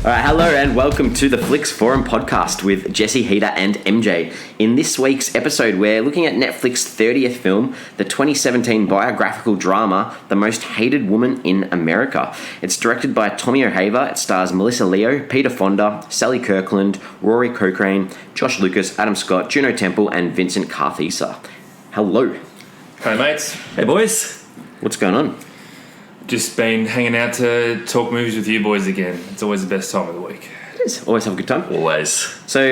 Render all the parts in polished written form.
All right, hello and welcome to the Flicks Forum podcast with Jesse, Heater and MJ. In this week's episode, we're looking at Netflix's 30th film, the 2017 biographical drama, The Most Hated Woman in America. It's directed by Tommy O'Haver. It stars Melissa Leo, Peter Fonda, Sally Kirkland, Rory Cochrane, Josh Lucas, Adam Scott, Juno Temple and Vincent Kartheiser. Hello. Hey mates. Hey boys. What's going on? Just been hanging out to talk movies with you boys again. It's always the best time of the week. It is. Always have a good time. Always. So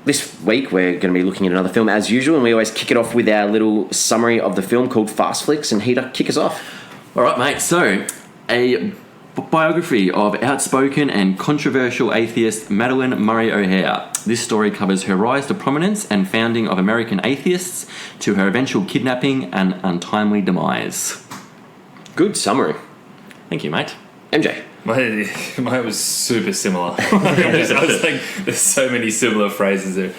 this week we're going to be looking at another film as usual, and we always kick it off with our little summary of the film called Fast Flicks, and Heater, kick us off. All right, mate. So, a biography of outspoken and controversial atheist Madeleine Murray O'Hair. This story covers her rise to prominence and founding of American atheists to her eventual kidnapping and untimely demise. Good summary. Thank you, mate. MJ. Mine was super similar. I was like, there's so many similar phrases there.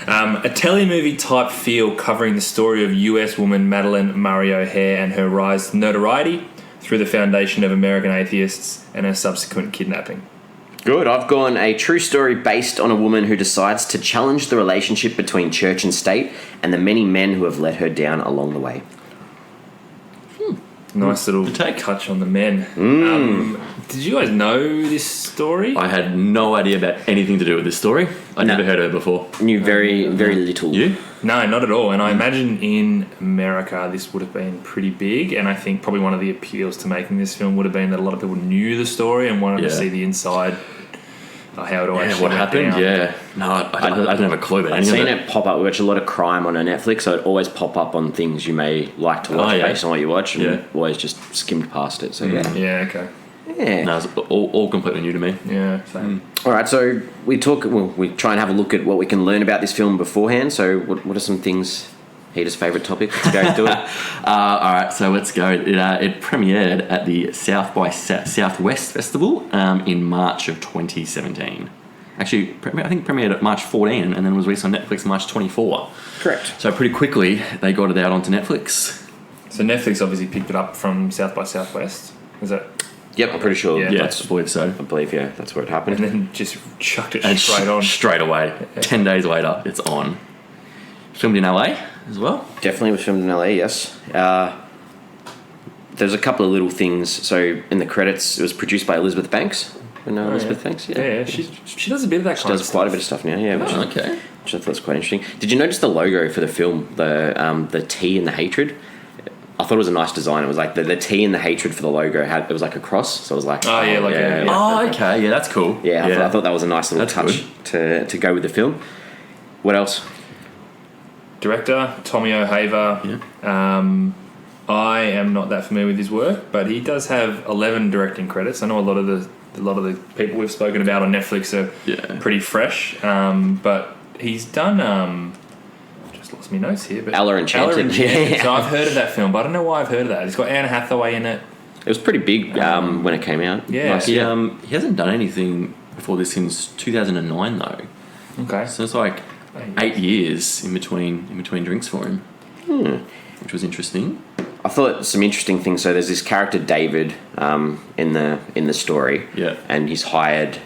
A telemovie type feel covering the story of US woman Madeleine Murray O'Hair and her rise to notoriety through the foundation of American atheists and her subsequent kidnapping. Good. I've gone a true story based on a woman who decides to challenge the relationship between church and state and the many men who have let her down along the way. Nice little touch on the men. Did you guys know this story? I had no idea about anything to do with this story. I'd never heard of it before. Knew very little. You? No, not at all. And I imagine in America this would have been pretty big. And I think probably one of the appeals to making this film would have been that a lot of people knew the story and wanted to see the inside. How it all actually what happened? down. Yeah. No, I don't have a clue about any of it. I've seen it pop up. We watch a lot of crime on our Netflix, so it always pop up on things you may like to watch based on what you watch, and always just skimmed past it. So Yeah, okay. Yeah. No, it's all completely new to me. Yeah, same. All right, so we try and have a look at what we can learn about this film beforehand. So what are some things? Heater's favourite topic. Let's go do it. All right, so let's go. It premiered at the South by Southwest Festival in March of 2017. Actually, I think it premiered at March 14 and then was released on Netflix March 24. Correct. So pretty quickly, they got it out onto Netflix. So Netflix obviously picked it up from South by Southwest. Is that? Yep, I'm pretty sure. Yeah, I believe so. I believe, that's where it happened. And then just chucked it And straight on. Straight away. 10 days later, it's on. Filmed in LA as well? Definitely was filmed in LA, yes. There's a couple of little things. So in the credits, it was produced by Elizabeth Banks. You know Elizabeth Banks? Yeah. She does a bit of that kind of stuff. She does quite a bit of stuff now, yeah. Okay. Which I thought was quite interesting. Did you notice the logo for the film, the T and the hatred? I thought it was a nice design. It was like the T and the hatred for the logo it was like a cross. So it was like okay, yeah, that's cool. Yeah, I thought that was a nice little touch to go with the film. What else? Director Tommy O'Haver. Yeah. I am not that familiar with his work, but he does have 11 directing credits. I know a lot of the people we've spoken about on Netflix are pretty fresh, but he's done. Just lost my notes here, but Ella Enchanted. Yeah. So I've heard of that film, but I don't know why I've heard of that. It's got Anne Hathaway in it. It was pretty big when it came out. Yeah. Nice. He hasn't done anything before this since 2009 though. Okay. So it's like 8 years in between drinks for him, which was interesting. I thought some interesting things. So there's this character David in the story, and he's hired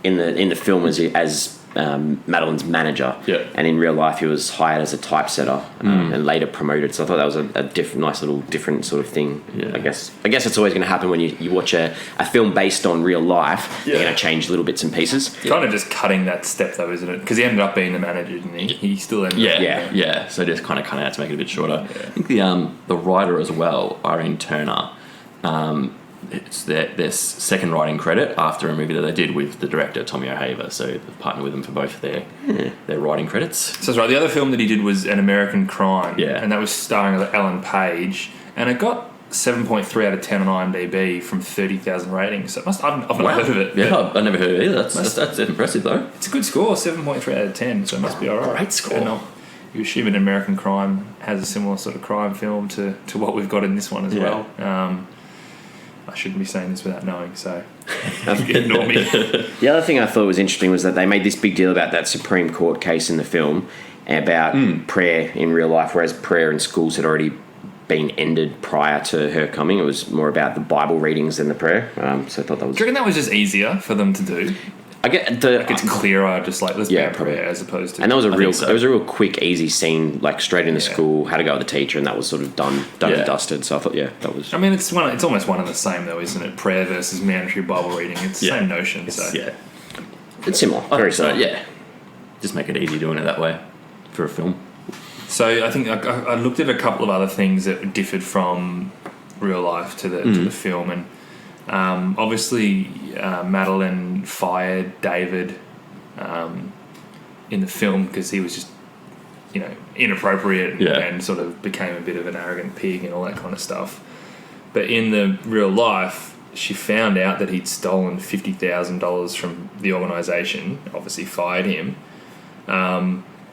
in the film as Madeleine's manager, and in real life he was hired as a typesetter and later promoted. So I thought that was a nice little different sort of thing. I guess it's always going to happen when you watch a film based on real life. You're going to change little bits and pieces. Kind of just cutting that step though, isn't it? Because he ended up being the manager, didn't he? He still ended up. Yeah. So just kind of cut out to make it a bit shorter. I think the writer as well, Irene Turner. It's their second writing credit after a movie that they did with the director Tommy O'Haver, so they've partnered with them for both their writing credits. So that's right. The other film that he did was An American Crime, and that was starring Ellen Page, and it got 7.3 out of 10 on IMDb from 30,000 ratings. So I've not heard of it. Yeah, I've never heard of it either. That's impressive though. It's a good score, 7.3 out of 10, so it must be alright. Great score. And you assume An American Crime has a similar sort of crime film to what we've got in this one as well. I shouldn't be saying this without knowing, so ignore me. The other thing I thought was interesting was that they made this big deal about that Supreme Court case in the film about prayer in real life, whereas prayer in schools had already been ended prior to her coming. It was more about the Bible readings than the prayer. So I thought that was... Do you reckon that was just easier for them to do? I get the... Like it's clearer, just like, let's be a probably. prayer as opposed to... And that was I think so. it was a real quick, easy scene, like straight into Yeah. school, had to go with the teacher, and that was sort of done and dusted. So I thought, that was... I mean, it's almost one and the same, though, isn't it? Prayer versus mandatory Bible reading. It's the same notion. It's similar. Very similar. Yeah. Just make it easy doing it that way for a film. So I think I looked at a couple of other things that differed from real life to the film, and obviously Madeline fired David in the film because he was just inappropriate and sort of became a bit of an arrogant pig and all that kind of stuff. But in the real life, she found out that he'd stolen $50,000 from the organisation, obviously fired him.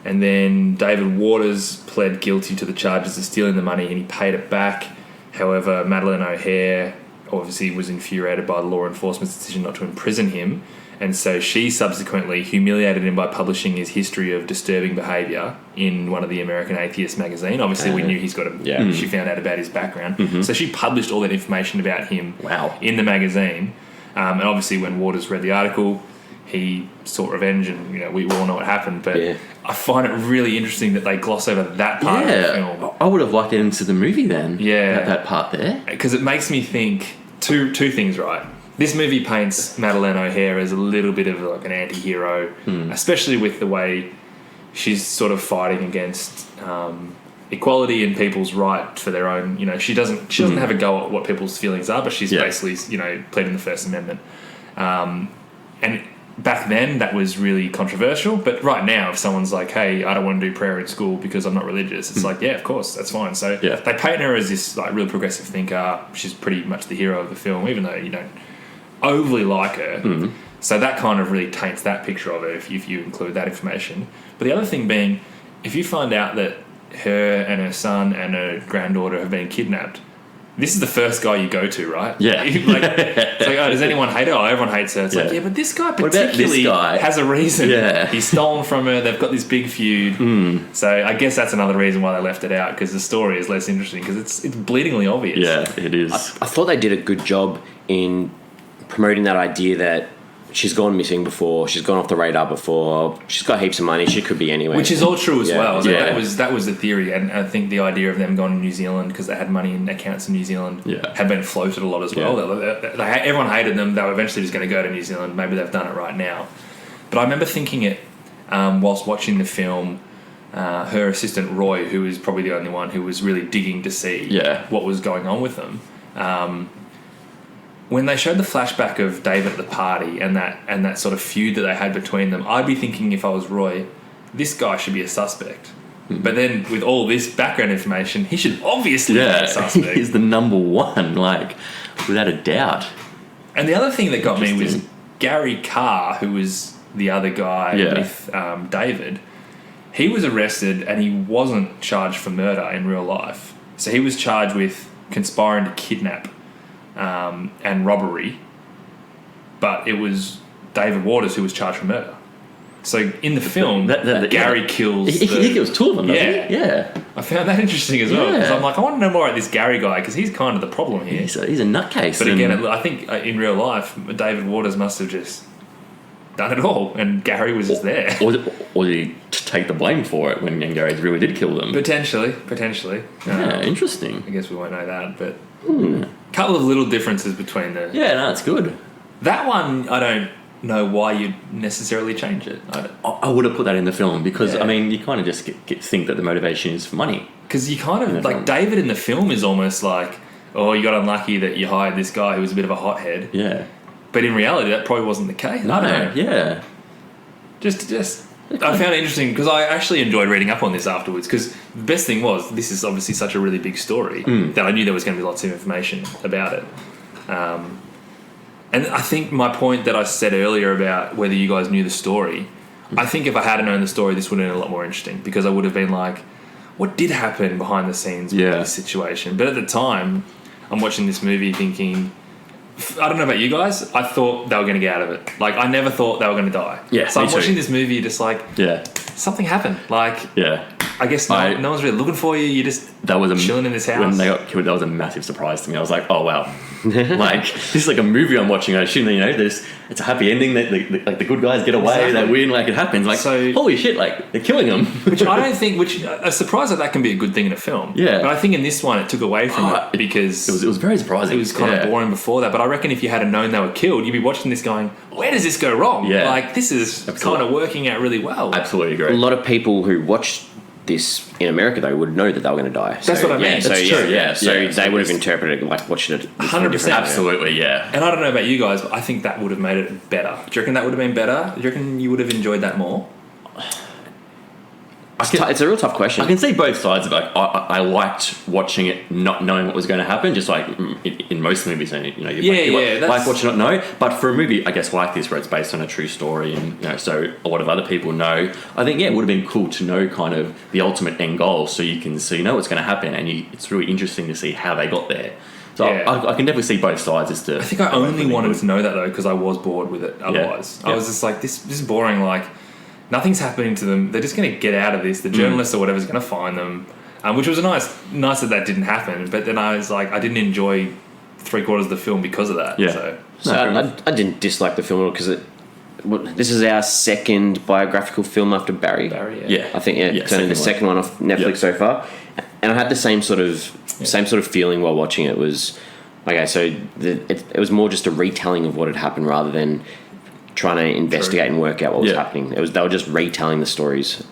And then David Waters pled guilty to the charges of stealing the money and he paid it back. However, Madeline O'Hare obviously was infuriated by the law enforcement's decision not to imprison him. And so she subsequently humiliated him by publishing his history of disturbing behaviour in one of the American Atheist magazine. Obviously, we knew he's got she found out about his background. So she published all that information about him in the magazine. And obviously, when Waters read the article, he sought revenge, and we all know what happened. But I find it really interesting that they gloss over that part of the film. I would have liked it into the movie then. Yeah, that part there, because it makes me think two things. Right, this movie paints Madeleine O'Hare as a little bit of like an anti-hero, especially with the way she's sort of fighting against equality and people's right for their own. She doesn't have a go at what people's feelings are, but she's basically pleading the First Amendment, and back then that was really controversial, but right now if someone's like, hey, I don't want to do prayer at school because I'm not religious, it's like, yeah, of course, that's fine. So they paint her as this like real progressive thinker. She's pretty much the hero of the film, even though you don't overly like her. So that kind of really taints that picture of her if you include that information. But the other thing being, if you find out that her and her son and her granddaughter have been kidnapped, this is the first guy you go to, right? Yeah. It's like, oh, does anyone hate her? Oh, everyone hates her. It's like, yeah, but this guy particularly has a reason. Yeah. He's stolen from her. They've got this big feud. So I guess that's another reason why they left it out, because the story is less interesting, because it's bleedingly obvious. Yeah, it is. I thought they did a good job in promoting that idea that she's gone missing before, she's gone off the radar before, she's got heaps of money, she could be anywhere. Which is all true as well. So Yeah. that was the theory, and I think the idea of them going to New Zealand because they had money in accounts in New Zealand had been floated a lot as well. Everyone hated them. They were eventually just going to go to New Zealand. Maybe they've done it right now. But I remember thinking it whilst watching the film. Her assistant Roy, who was probably the only one who was really digging to see what was going on with them. When they showed the flashback of David at the party and that sort of feud that they had between them, I'd be thinking, if I was Roy, this guy should be a suspect. But then with all this background information, he should obviously be a suspect. He's the number one, like, without a doubt. And the other thing that got me was Gary Carr, who was the other guy with David. He was arrested and he wasn't charged for murder in real life. So he was charged with conspiring to kidnap and robbery, but it was David Waters who was charged for murder. So in the film, Gary kills... He kills two of them, doesn't he? Yeah. I found that interesting as well, because I'm like, I want to know more about this Gary guy, because he's kind of the problem here. He's a nutcase. But again, I think in real life, David Waters must have just done it all, and Gary was just there. Or did he take the blame for it when Gary really did kill them? Potentially. Yeah, interesting. I guess we won't know that, but... A couple of little differences between the... Yeah, no, it's good. That one, I don't know why you'd necessarily change it. I would have put that in the film because, I mean, you kind of just think that the motivation is for money. Because you kind of... Like, David in the film is almost like, oh, you got unlucky that you hired this guy who was a bit of a hothead. Yeah. But in reality, that probably wasn't the case. No, I don't know. yeah. Just... I found it interesting because I actually enjoyed reading up on this afterwards, because the best thing was this is obviously such a really big story that I knew there was going to be lots of information about it. And I think my point that I said earlier about whether you guys knew the story, I think if I hadn't known the story, this would have been a lot more interesting, because I would have been like, what did happen behind the scenes with this situation? But at the time, I'm watching this movie thinking... I don't know about you guys. I thought they were going to get out of it. Like, I never thought they were going to die. Yeah, so I'm me too. watching this movie just like, Yeah. something happened. Like, I guess no one's really looking for you. You're just chilling in this house. When they got killed, that was a massive surprise to me. I was like, oh wow, like this is like a movie I'm watching. I assume that it's a happy ending. That the good guys get away. They win. Like it happens. Like holy shit! Like they're killing them. Which I don't think. Which a surprise that can be a good thing in a film. Yeah. But I think in this one it took away from it because it was very surprising. It was kind of boring before that. But I reckon if you had known they were killed, you'd be watching this going, where does this go wrong? Yeah. Like this is kind of working out really well. Absolutely agree. A lot of people who watched this in America though would know that they were going to die. That's what I mean. Yeah, That's true. Yeah. So they would have interpreted it like watching it 100%. Absolutely. Yeah. And I don't know about you guys, but I think that would have made it better. Do you reckon that would have been better? Do you reckon you would have enjoyed that more? It's a real tough question. I can see both sides of it. I liked watching it not knowing what was going to happen, just like in most movies, you like watching it not know. But for a movie, I guess like this, where it's based on a true story, and so a lot of other people know, I think it would have been cool to know kind of the ultimate end goal, so you know what's going to happen, and it's really interesting to see how they got there. So I can definitely see both sides as to. I think I only wanted to know that though because I was bored with it. Otherwise, I was just like, this is boring. Like. Nothing's happening to them. They're just going to get out of this. The journalist or whatever is going to find them, which was nice that didn't happen. But then I was like, I didn't enjoy 3/4 of the film because of that. Yeah. So I didn't dislike the film at all because this is our second biographical film after Barry. Yeah. I think certainly the second one off Netflix so far, and I had the same sort of feeling while watching it. Was okay. So it was more just a retelling of what had happened rather than trying to investigate and work out what was happening. They were just retelling the stories.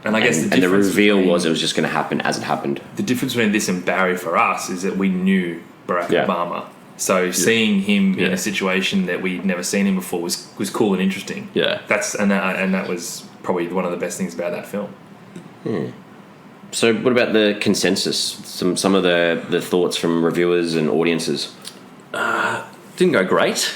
And I guess the reveal was it was just going to happen as it happened. The difference between this and Barry for us is that we knew Barack Obama. So seeing him in a situation that we'd never seen him before was cool and interesting. Yeah. That was probably one of the best things about that film. So what about the consensus? Some of the thoughts from reviewers and audiences? Didn't go great.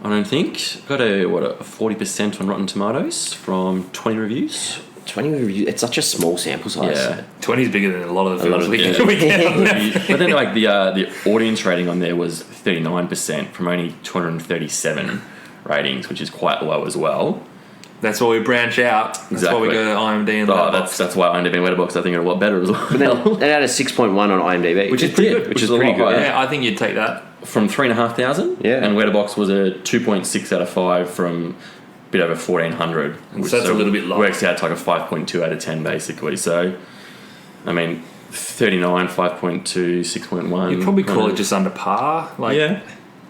I don't think. Got a 40% on Rotten Tomatoes from 20 reviews. 20 reviews. It's such a small sample size. Yeah, 20 is bigger than a lot of the films we get. But then like the audience rating on there was 39% from only 237 ratings, which is quite low as well. That's why we branch out. That's why we go to IMDb and Letterboxd. That's why IMDb and Letterboxd I think are a lot better as well. But then they had a 6.1 on IMDb, which is pretty good. Which is pretty good. Yeah, I think you'd take that. From 3,500. Yeah. And Letterboxd was a 2.6 out of 5 from a bit over 1,400. So that's a little bit low. Works out to like a 5.2 out of 10 basically. So, I mean, 39, 5.2, 6.1. You'd probably call it just under par. Yeah.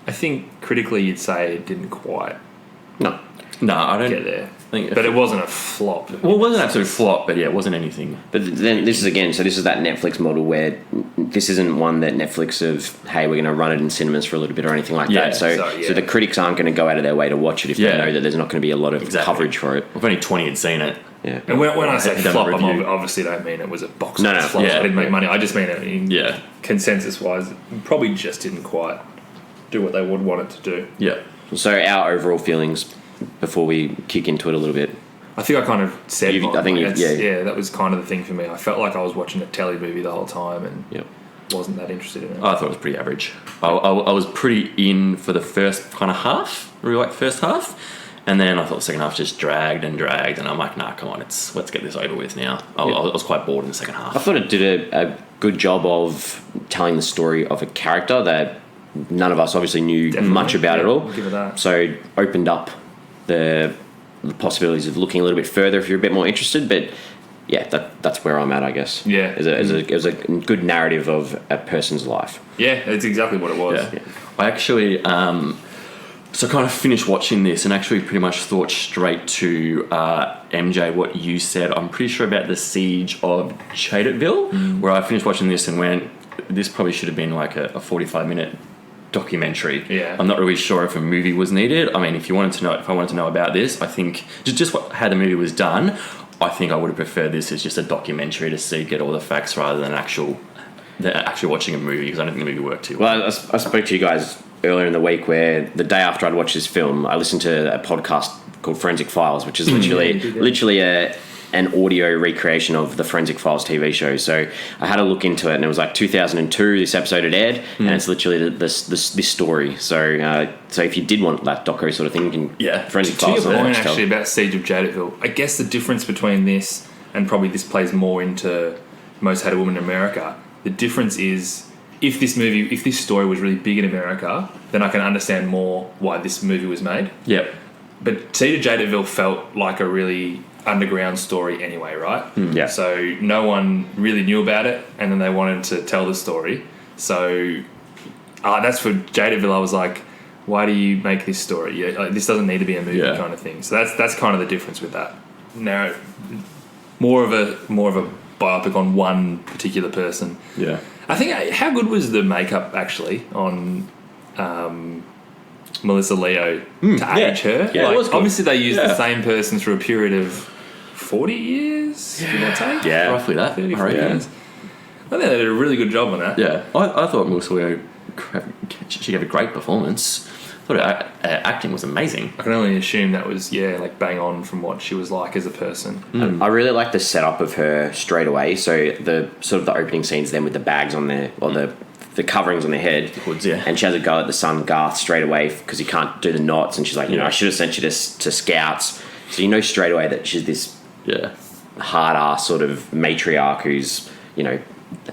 I think critically you'd say it didn't quite No, I don't get there. But it wasn't a flop. Well, it wasn't an absolute flop, but it wasn't anything. But then this is that Netflix model where this isn't one that Netflix hey, we're going to run it in cinemas for a little bit or anything like that. So the critics aren't going to go out of their way to watch it if they know that there's not going to be a lot of coverage for it. If only 20 had seen it. Yeah. And when I say flop, I obviously don't mean it was a box office flop. I didn't make money. I just mean it consensus-wise, it probably just didn't quite do what they would want it to do. Yeah. So our overall feelings before we kick into it a little bit. I think I kind of said that was kind of the thing for me. I felt like I was watching a telly movie the whole time and wasn't that interested in it. I thought it was pretty average. I was pretty in for the first kind of half, really like the first half, and then I thought the second half just dragged, and I'm like, nah, come on, let's get this over with now. I was quite bored in the second half. I thought it did a good job of telling the story of a character that none of us obviously knew much about at all. I'll give it that. So opened up the possibilities of looking a little bit further if you're a bit more interested, but that's where I'm at, I guess. Yeah. It was a good narrative of a person's life. Yeah, it's exactly what it was. Yeah. I actually so kind of finished watching this and actually pretty much thought straight to MJ what you said. I'm pretty sure about the siege of Chadettville, where I finished watching this and went, this probably should have been like a 45-minute documentary. Yeah. I'm not really sure if a movie was needed. I mean, if I wanted to know about this, I think just how the movie was done, I think I would have preferred this as just a documentary to get all the facts rather than actually watching a movie, because I don't think the movie worked too well. Well, I spoke to you guys earlier in the week where the day after I'd watched this film, I listened to a podcast called Forensic Files, which is literally an audio recreation of the Forensic Files TV show. So I had a look into it, and it was like 2002. This episode had aired, and it's literally this story. So if you did want that doco sort of thing, you can Forensic Files. To your point, actually, about Siege of Chadettville, I guess the difference between this and probably this plays more into Most Hated Woman in America. The difference is, if this story was really big in America, then I can understand more why this movie was made. Yep. But Cedar Jadaville felt like a really underground story anyway, right? Yeah. So no one really knew about it, and then they wanted to tell the story. So that's for Jadaville. I was like, why do you make this story? Yeah, like, this doesn't need to be a movie kind of thing. So that's kind of the difference with that. Now, more of a biopic on one particular person. Yeah. I think, how good was the makeup actually on Melissa Leo to age her? Yeah, like, it was good. obviously they used the same person through a period of 40 years, give or take? Yeah, roughly that. 30, 40 years. I think they did a really good job on that. Yeah, I thought Melissa Leo, she gave a great performance. I thought her acting was amazing. I can only assume that was, like bang on from what she was like as a person. I really like the setup of her straight away. So the sort of the opening scenes then with the bags on their, or the coverings on their head. Hoods, yeah. And she has a go at the son Garth straight away because he can't do the knots. And she's like, I should have sent you to scouts. So you know straight away that she's this hard ass sort of matriarch who's,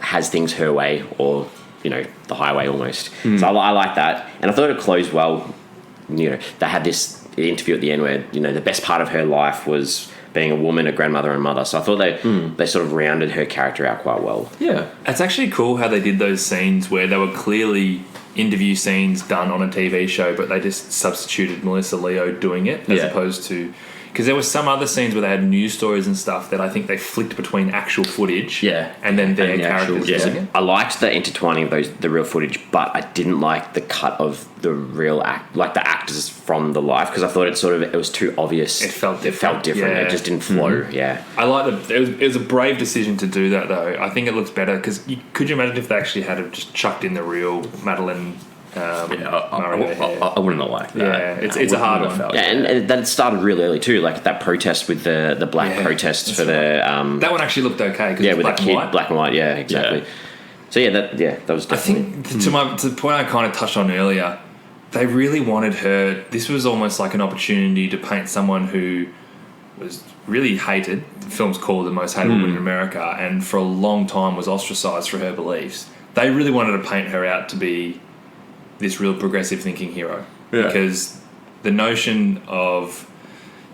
has things her way or, the highway almost. So I like that. And I thought it closed well. They had this interview at the end where, the best part of her life was being a woman, a grandmother and mother. So I thought they sort of rounded her character out quite well. Yeah. It's actually cool how they did those scenes where they were clearly interview scenes done on a TV show, but they just substituted Melissa Leo doing it as opposed to... Because there were some other scenes where they had news stories and stuff that I think they flicked between actual footage and then their characters doing it. I liked the intertwining of the real footage, but I didn't like the cut of the real the actors from the life, because I thought it was too obvious. It felt different. Yeah. It just didn't flow. Yeah. I like it was a brave decision to do that though. I think it looks better because could you imagine if they actually had just chucked in the real Madeline? I wouldn't have liked that. Yeah, it's a hard one. Yeah, and that started really early too, like that protest with the black protests for right. the... that one actually looked okay. Yeah, with black the kid, and white. black and white, yeah, exactly. So that was definitely... I think, to the point I kind of touched on earlier, they really wanted her... This was almost like an opportunity to paint someone who was really hated. The film's called The Most Hated Woman in America, and for a long time was ostracised for her beliefs. They really wanted to paint her out to be this real progressive thinking hero. Because the notion of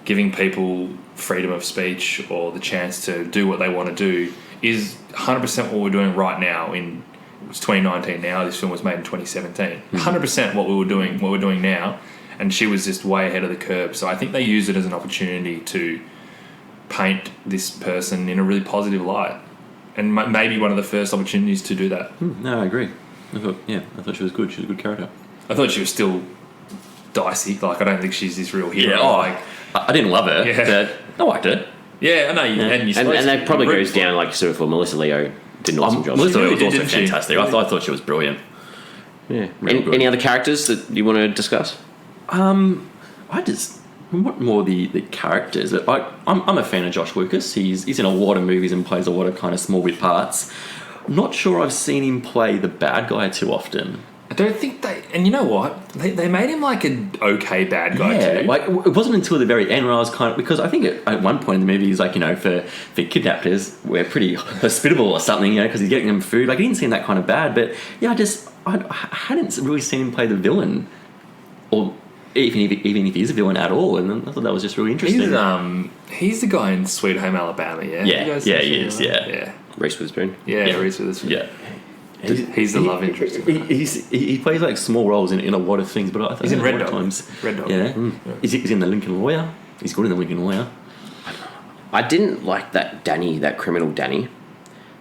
giving people freedom of speech or the chance to do what they want to do is 100% what we're doing right now. It's 2019 now. This film was made in 2017. 100% what we're doing now, and she was just way ahead of the curve. So I think they used it as an opportunity to paint this person in a really positive light, and maybe one of the first opportunities to do that. No, I agree. I thought she was good. She was a good character. I thought she was still dicey. Like, I don't think she's this real hero. Yeah, I didn't love her, but I liked her. Yeah, I know. And that probably goes down like sort of for Melissa Leo did an awesome job. Melissa Leo was really also fantastic. I thought she was brilliant. Yeah. Really any other characters that you want to discuss? What more the characters? I'm a fan of Josh Lucas. He's in a lot of movies and plays a lot of kind of small bit parts. Not sure I've seen him play the bad guy too often. I don't think they... And you know what? They made him like an okay bad guy too. Like, it wasn't until the very end when I was kind of... Because I think at one point in the movie he's like, for kidnappers, we're pretty hospitable or something, because he's getting them food. Like, he didn't seem that kind of bad, but I hadn't really seen him play the villain, or even if he's a villain at all, and I thought that was just really interesting. He's the guy in Sweet Home Alabama, yeah? Yeah, he is, yeah. Reese Witherspoon. Yeah, Reese Witherspoon. Yeah. He's the love interest. He plays like small roles in a lot of things, but I think he's in Red Dog. Times, Red Dog. Yeah. He's in The Lincoln Lawyer. He's good in The Lincoln Lawyer. I didn't like that criminal Danny.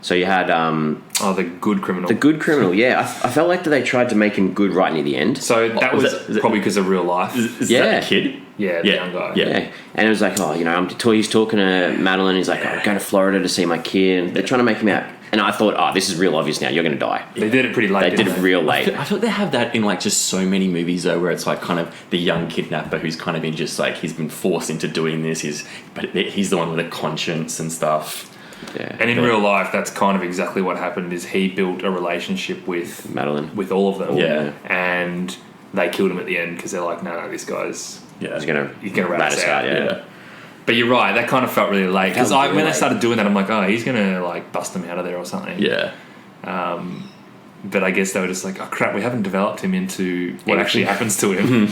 So you had the good criminal. The good criminal, yeah. I felt like they tried to make him good right near the end. So that was probably because of real life. Is that the kid? Yeah, the young guy. Yeah. And it was like, he's talking to Madeline. He's like, I'm going to Florida to see my kid. And they're trying to make him out. And I thought, this is real obvious now. You're going to die. They did it pretty late. They did it real late. I feel like they have that in like just so many movies though, where it's like kind of the young kidnapper who's kind of been just like he's been forced into doing this. But he's the one with a conscience and stuff. Yeah. And in real life, that's kind of exactly what happened. Is he built a relationship with Madeline, with all of them. Yeah. And they killed him at the end because they're like, no, this guy's he's gonna rat us out. Yeah. But you're right, that kind of felt really late. Because Felt really when they late. started doing that, I'm like, oh, he's going to like bust him out of there or something. Yeah. But I guess they were just like, oh crap, we haven't developed him into what actually happens to him.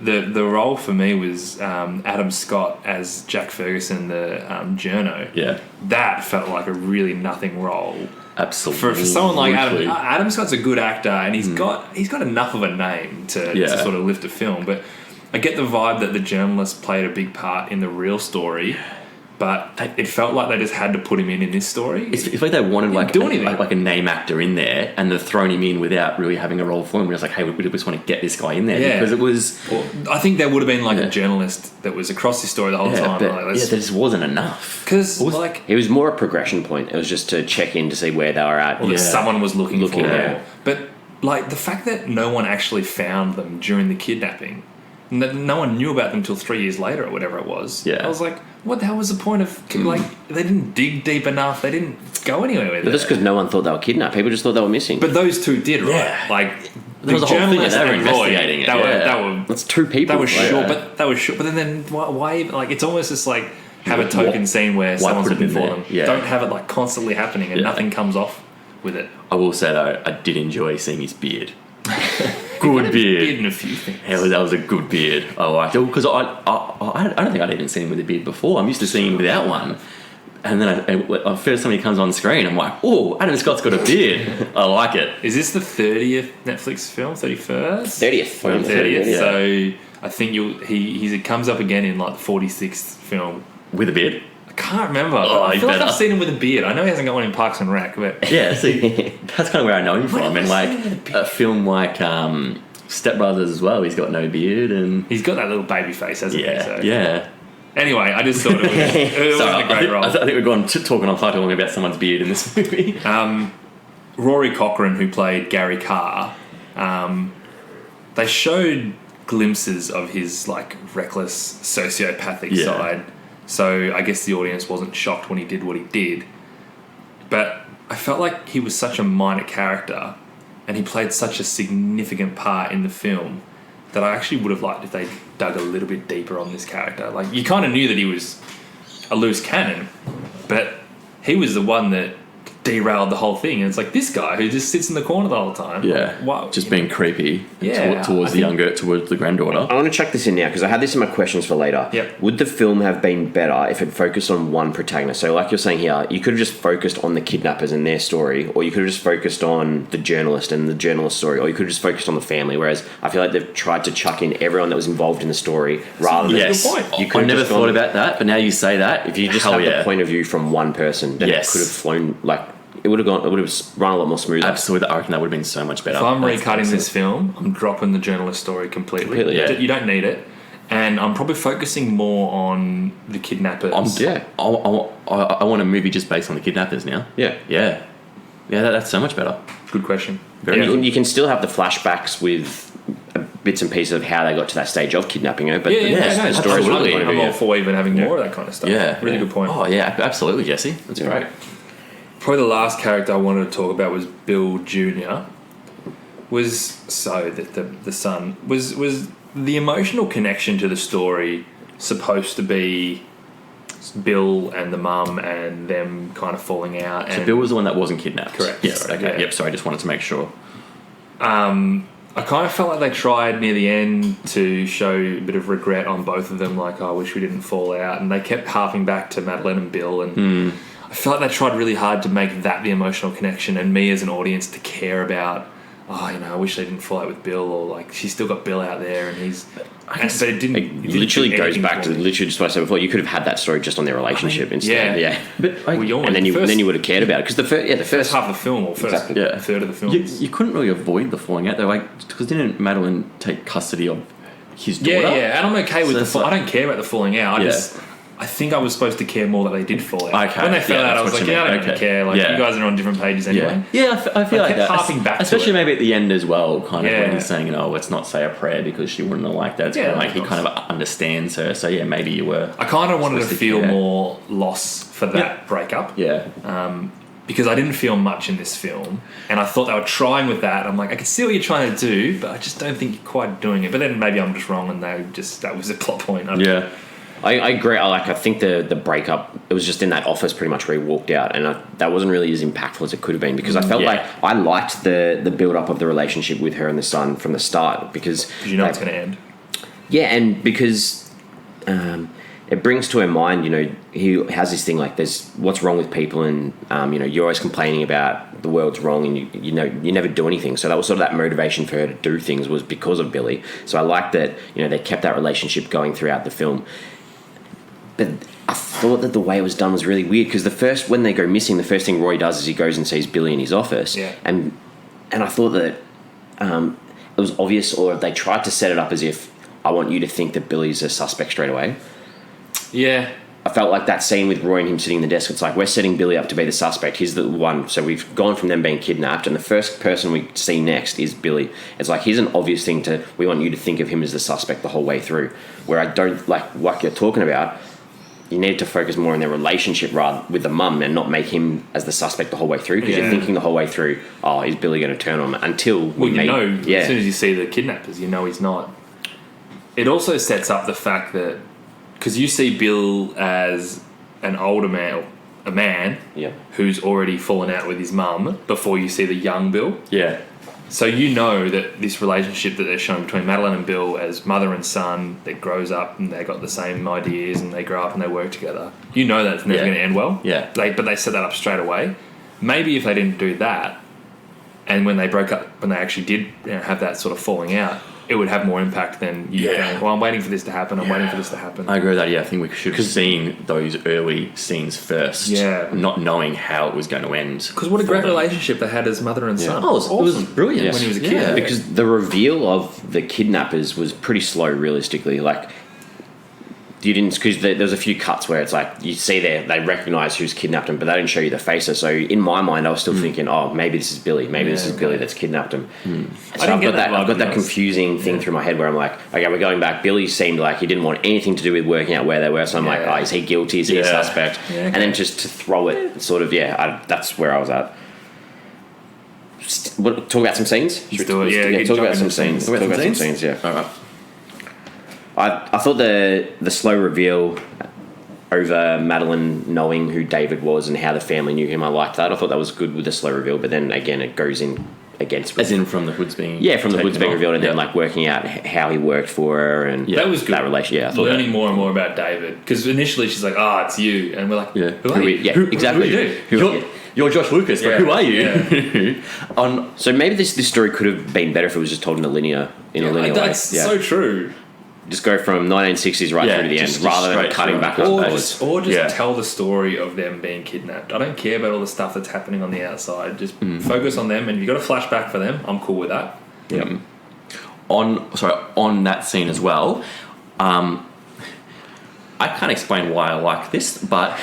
The role for me was Adam Scott as Jack Ferguson, the Juno. Yeah. That felt like a really nothing role. Absolutely. For someone like Adam Scott's a good actor, and he's got enough of a name to sort of lift a film. But I get the vibe that the journalist played a big part in the real story. But it felt like they just had to put him in this story. It's like they wanted like a name actor in there, and they've thrown him in without really having a role for him. We're just like, hey, we just want to get this guy in there because it was. Well, I think there would have been like a journalist that was across the story the whole time. But, like, there just wasn't enough. Because like It was more a progression point. It was just to check in to see where they were at. that someone was looking for yeah. them. But like the fact that no one actually found them during the kidnapping. No one knew about them until 3 years later or whatever it was. Yeah. I was like, what the hell was the point of... Like, they didn't dig deep enough. They didn't go anywhere with it. But that's because no one thought they were kidnapped. People just thought they were missing. But those two did, right? Yeah. Like, There was the a whole thing journalist that they were and Roy, investigating it, they were That's two people. That was Like, short, but that was short. But then why even... Like, it's almost just like have a token scene where someone's put it looking in for there? them. Yeah. Don't have it, like, constantly happening and nothing comes off with it. I will say though, I did enjoy seeing his beard. Good beard. Beard and a few things. Yeah, that was a good beard. I liked it because I don't think I'd even seen him with a beard before. I'm used to seeing him without one. And then first time he comes on screen, I'm like, oh, Adam Scott's got a beard. I like it. Is this the 30th Netflix film? 31st? 30th. 30th. Yeah. So I think he comes up again in like the 46th film. With a beard? I can't remember. Oh, I you feel like better. I've seen him with a beard. I know he hasn't got one in Parks and Rec, but Yeah, see, that's kind of where I know him from. have And I like seen him with a beard? a film like Step Brothers as well, he's got no beard and... he's got that little baby face, hasn't he? So. Yeah. Anyway, I just thought it was Sorry, a great role. I think we're going talking on far too long about someone's beard in this movie. Rory Cochrane, who played Gary Carr, they showed glimpses of his like reckless sociopathic side. So I guess the audience wasn't shocked when he did what he did. But I felt like he was such a minor character and he played such a significant part in the film that I actually would have liked if they dug a little bit deeper on this character. Like, you kind of knew that he was a loose cannon, but he was the one that derailed the whole thing. And it's like, this guy who just sits in the corner the whole time. Yeah, Like, wow, just being creepy towards the granddaughter. I want to chuck this in now because I had this in my questions for later. Yep. Would the film have been better if it focused on one protagonist? So like you're saying here, you could have just focused on the kidnappers and their story, or you could have just focused on the journalist and the journalist's story, or you could have just focused on the family. Whereas I feel like they've tried to chuck in everyone that was involved in the story rather than... Yes, Good point. You could I have never just thought gone- about that, but now you say that. If you just have the point of view from one person, then it could have flown like... It would have run a lot more smoother. Absolutely, I reckon that would have been so much better. if I'm That's recutting excellent. this film, I'm dropping the journalist story completely. yeah. You don't need it. And I'm probably focusing more on the kidnappers. I want a movie just based on the kidnappers now. Yeah. Yeah. Yeah, that's so much better. Good question. You can still have the flashbacks with bits and pieces of how they got to that stage of kidnapping her, but the story's absolutely. really I'm all for even having more of that kind of stuff. Yeah. Really good point. Oh, yeah, absolutely, Jesse. That's great. Probably the last character I wanted to talk about was Bill Jr. The son was the emotional connection to the story supposed to be Bill and the mum and them kind of falling out. So and Bill was the one that wasn't kidnapped? Correct. Yes, Sorry, okay. yeah. Yep, sorry, I just wanted to make sure. I kind of felt like they tried near the end to show a bit of regret on both of them, like, oh, I wish we didn't fall out. And they kept harping back to Madeline and Bill. And I felt like they tried really hard to make that the emotional connection and me as an audience to care about, I wish they didn't fall out with Bill, or like, she's still got Bill out there and he's... But it didn't... It literally goes back to literally just what I said before. You could have had that story just on their relationship instead. Yeah. But And then you would have cared about it because the first half of the film, or first third of the film. You couldn't really avoid the falling out though, because didn't Madeline take custody of his daughter? Yeah, and I'm okay with So I don't care about the falling out. I think I was supposed to care more that they did fall out. Okay. When they fell out, I was that's like, what you I mean. don't even care. Like, you guys are on different pages anyway. Yeah, I feel like kept that. harping back to especially it. maybe at the end as well, kind of when he's saying, let's not say a prayer because she wouldn't have liked that. It's kind of like he kind of understands her. So yeah, maybe you were... I kind of wanted to supposed feel care. more loss for that breakup. Yeah. Because I didn't feel much in this film, and I thought they were trying with that. I'm like, I can see what you're trying to do, but I just don't think you're quite doing it. But then maybe I'm just wrong, and that was a plot point. I don't know. I agree. I think the breakup, it was just in that office pretty much where he walked out, and that wasn't really as impactful as it could have been, because I felt like I liked the build up of the relationship with her and the son from the start, because you know it's going to end. Yeah, and because it brings to her mind, he has this thing like, there's what's wrong with people, and you're always complaining about the world's wrong, and you never do anything. So that was sort of that motivation for her to do things, was because of Billy. So I like that they kept that relationship going throughout the film. But I thought that the way it was done was really weird, because when they go missing, the first thing Roy does is he goes and sees Billy in his office, and I thought that it was obvious, or they tried to set it up as if, I want you to think that Billy's a suspect straight away. Yeah. I felt like that scene with Roy and him sitting in the desk, it's like, we're setting Billy up to be the suspect. He's the one. So we've gone from them being kidnapped, and the first person we see next is Billy. It's like, here's an obvious thing we want you to think of him as the suspect the whole way through. Where I don't, like you're talking about, you need to focus more on their relationship rather with the mum, and not make him as the suspect the whole way through, because you're thinking the whole way through, is Billy going to turn on him? Until as soon as you see the kidnappers, he's not. It also sets up the fact that, because you see Bill as an older man, a man who's already fallen out with his mum, before you see the young Bill. Yeah. So that this relationship that they're showing between Madeline and Bill as mother and son that grows up, and they got the same ideas, and they grow up and they work together. That's never going to end well. Yeah. But they set that up straight away. Maybe if they didn't do that, and when they broke up, when they actually did have that sort of falling out, it would have more impact than going, well, I'm waiting for this to happen, I'm waiting for this to happen. I agree with that, I think we should have seen those early scenes first, not knowing how it was going to end. Because what a great relationship they had as mother and son. Oh, it was brilliant. When he was a kid. Yeah, because the reveal of the kidnappers was pretty slow, realistically. Like, you didn't, because there's a few cuts where it's like, you see they recognise who's kidnapped him, but they didn't show you the faces. So in my mind, I was still thinking, maybe this is Billy. Maybe this is Billy that's kidnapped him. So I've got that confusing thing through my head where I'm like, okay, we're going back. Billy seemed like he didn't want anything to do with working out where they were. So I'm like, is he guilty? Is he a suspect? Yeah, okay. And then just to throw it, sort of, that's where I was at. Talk about some scenes? Should we do it? Talk about some scenes. Talk about some scenes, yeah. All right. I thought the slow reveal over Madeline knowing who David was and how the family knew him, I liked that. I thought that was good with the slow reveal, but then again it goes in against... As in from the hoods being... Yeah, from the hoods being revealed, and then like working out how he worked for her, and that was good. That relationship. I thought learning more and more about David, because initially she's like, it's you, and we're like, who are you? Yeah, exactly. You're Josh Lucas, but who are you? Yeah. So maybe this story could have been better if it was just told in a linear way. That's so true. Just go from 1960s right through to the end, rather than cutting back. Or just tell the story of them being kidnapped. I don't care about all the stuff that's happening on the outside. Just focus on them, and if you've got a flashback for them, I'm cool with that. Yep. On that scene as well, I can't explain why I like this, but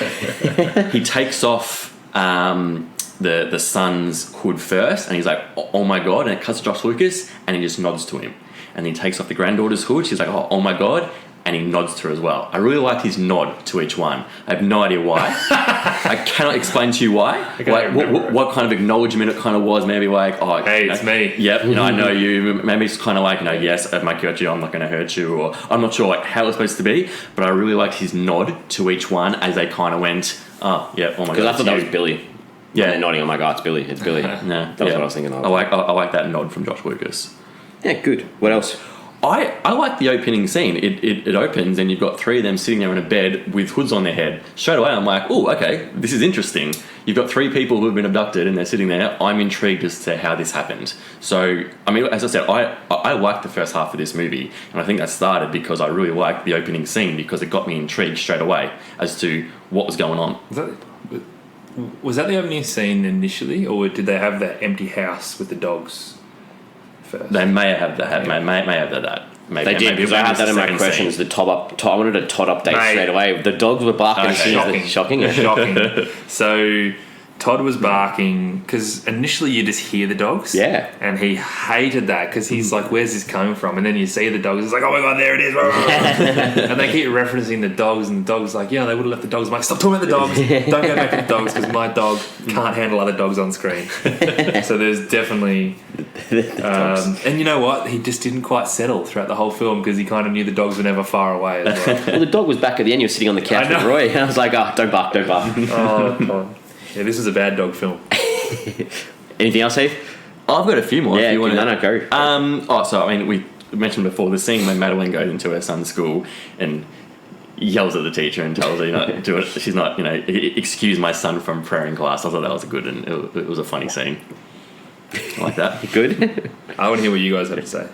he takes off the son's hood first, and he's like, oh my god, and it cuts to Josh Lucas, and he just nods to him. And he takes off the granddaughter's hood. She's like, oh my god, and he nods to her as well. I really liked his nod to each one. I have no idea why. I cannot explain to you why. What kind of acknowledgement it kind of was. Maybe like, hey, it's me. Yep, I know you. Maybe it's kind of like, yes, if I hurt you, I'm not going to hurt you. Or I'm not sure like how it's supposed to be, but I really liked his nod to each one as they kind of went, oh my god. Because I thought that was Billy. Yeah, and they're nodding. I'm like, it's Billy. It's Billy. That's what I was thinking of. I like that nod from Josh Lucas. Yeah, good. What else? I like the opening scene. It opens and you've got three of them sitting there in a bed with hoods on their head. Straight away, I'm like, oh, okay, this is interesting. You've got three people who have been abducted and they're sitting there. I'm intrigued as to how this happened. So, I mean, as I said, I liked the first half of this movie, and I think that started because I really liked the opening scene because it got me intrigued straight away as to what was going on. Was that the opening scene initially, or did they have that empty house with the dogs first? They may have that. May have that. Maybe, they did, because I had that in my questions. The I wanted a Todd update straight away. The dogs were barking. Shocking. Shocking. So Todd was barking because initially you just hear the dogs. Yeah. And he hated that because he's like, where's this coming from? And then you see the dogs. It's like, oh my God, there it is. And they keep referencing the dogs. And the dog's like, yeah, they would have left the dogs. I'm like, stop talking about the dogs. Don't go back to the dogs because my dog can't handle other dogs on screen. So there's definitely... and you know what? He just didn't quite settle throughout the whole film because he kind of knew the dogs were never far away as well. Well, the dog was back at the end. You were sitting on the couch with Roy. I was like, oh, don't bark, don't bark. Oh, God. Yeah, this was a bad dog film. Anything else, Heath? I've got a few more. Yeah, if you want no, go. So I mean, we mentioned before the scene when Madeline goes into her son's school and yells at the teacher and tells her, you know, do it. She's not, you know, excuse my son from prayer in class. I thought that was a good and it was a funny scene. I like that. Good. I want to hear what you guys have to say.